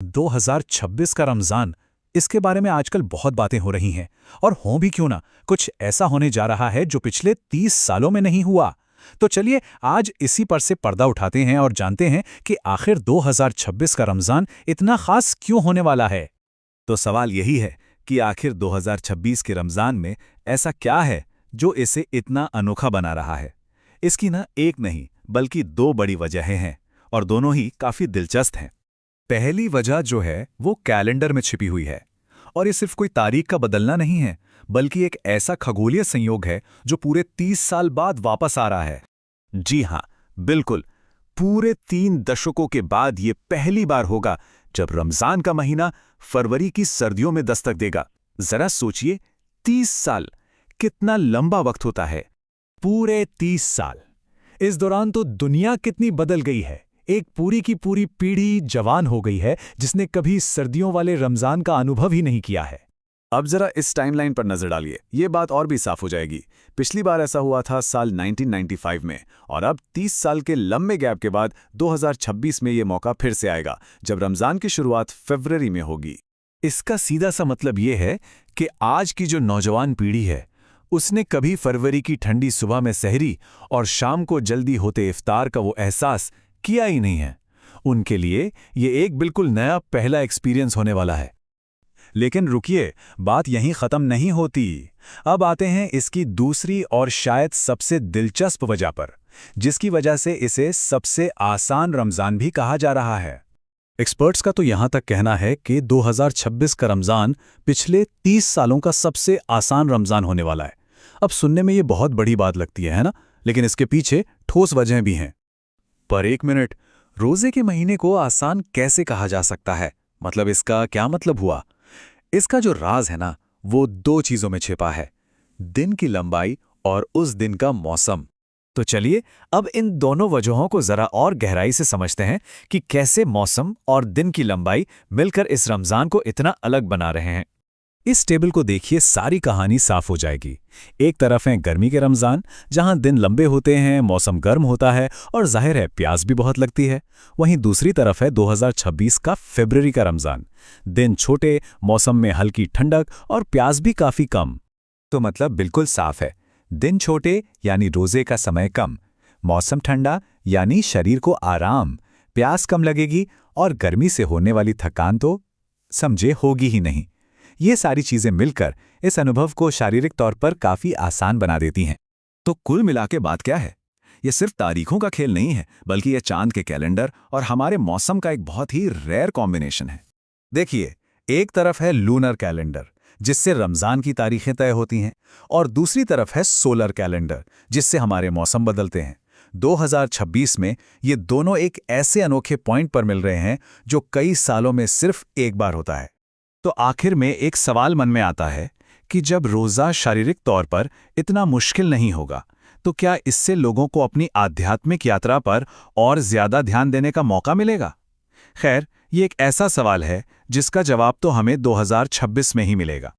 2026 का रमज़ान, इसके बारे में आजकल बहुत बातें हो रही हैं। और हों भी क्यों ना, कुछ ऐसा होने जा रहा है जो पिछले 30 सालों में नहीं हुआ। तो चलिए आज इसी पर से पर्दा उठाते हैं और जानते हैं कि आखिर 2026 का रमज़ान इतना खास क्यों होने वाला है। तो सवाल यही है कि आखिर 2026 के रमज़ान में ऐसा क्या है जो इसे इतना अनोखा बना रहा है। इसकी ना एक नहीं बल्कि दो बड़ी वजहें हैं और दोनों ही काफ़ी दिलचस्प हैं। पहली वजह जो है वो कैलेंडर में छिपी हुई है और ये सिर्फ कोई तारीख का बदलना नहीं है बल्कि एक ऐसा खगोलीय संयोग है जो पूरे 30 साल बाद वापस आ रहा है। जी हाँ, बिल्कुल, पूरे 3 दशकों के बाद ये पहली बार होगा जब रमज़ान का महीना फरवरी की सर्दियों में दस्तक देगा। जरा सोचिए, 30 साल कितना लंबा वक्त होता है। पूरे 30 साल। इस दौरान तो दुनिया कितनी बदल गई है। एक पूरी की पूरी पीढ़ी जवान हो गई है जिसने कभी सर्दियों वाले रमज़ान का अनुभव ही नहीं किया है। अब जरा इस टाइमलाइन पर नजर डालिए, ये बात और भी साफ हो जाएगी। पिछली बार ऐसा हुआ था साल 1995 में और अब 30 साल के लंबे गैप के बाद 2026 में ये मौका फिर से आएगा जब रमज़ान की शुरुआत फरवरी में होगी। इसका सीधा सा मतलब ये है कि आज की जो नौजवान पीढ़ी है उसने कभी फरवरी की ठंडी सुबह में सहरी और शाम को जल्दी होते इफ्तार का वो एहसास किया ही नहीं है। उनके लिए ये एक बिल्कुल नया पहला एक्सपीरियंस होने वाला है। लेकिन रुकिए, बात यहीं ख़त्म नहीं होती। अब आते हैं इसकी दूसरी और शायद सबसे दिलचस्प वजह पर, जिसकी वजह से इसे सबसे आसान रमज़ान भी कहा जा रहा है। एक्सपर्ट्स का तो यहाँ तक कहना है कि 2026 का रमज़ान पिछले 30 सालों का सबसे आसान रमज़ान होने वाला है। अब सुनने में ये बहुत बड़ी बात लगती है ना? लेकिन इसके पीछे ठोस वजहें भी हैं। पर एक मिनट, रोज़े के महीने को आसान कैसे कहा जा सकता है? मतलब इसका क्या मतलब हुआ? इसका जो राज है ना, वो 2 चीज़ों में छिपा है, दिन की लंबाई और उस दिन का मौसम। तो चलिए अब इन दोनों वजहों को ज़रा और गहराई से समझते हैं कि कैसे मौसम और दिन की लंबाई मिलकर इस रमज़ान को इतना अलग बना रहे हैं। इस टेबल को देखिए, सारी कहानी साफ हो जाएगी। एक तरफ है गर्मी के रमज़ान, जहां दिन लंबे होते हैं, मौसम गर्म होता है और जाहिर है प्यास भी बहुत लगती है। वहीं दूसरी तरफ है 2026 का फरवरी का रमज़ान, दिन छोटे, मौसम में हल्की ठंडक और प्यास भी काफ़ी कम। तो मतलब बिल्कुल साफ है, दिन छोटे यानी रोज़े का समय कम, मौसम ठंडा यानी शरीर को आराम, प्यास कम लगेगी और गर्मी से होने वाली थकान तो समझे होगी ही नहीं। ये सारी चीजें मिलकर इस अनुभव को शारीरिक तौर पर काफी आसान बना देती हैं। तो कुल मिला के बात क्या है? ये सिर्फ तारीखों का खेल नहीं है, बल्कि ये चांद के कैलेंडर और हमारे मौसम का एक बहुत ही रेयर कॉम्बिनेशन है। देखिए, एक तरफ है लूनर कैलेंडर, जिससे रमज़ान की तारीखें तय होती हैं, और दूसरी तरफ है सोलर कैलेंडर, जिससे हमारे मौसम बदलते हैं। 2026 में ये दोनों एक ऐसे अनोखे पॉइंट पर मिल रहे हैं जो कई सालों में सिर्फ एक बार होता है। तो आखिर में एक सवाल मन में आता है कि जब रोज़ा शारीरिक तौर पर इतना मुश्किल नहीं होगा, तो क्या इससे लोगों को अपनी आध्यात्मिक यात्रा पर और ज़्यादा ध्यान देने का मौका मिलेगा? खैर, ये एक ऐसा सवाल है जिसका जवाब तो हमें 2026 में ही मिलेगा।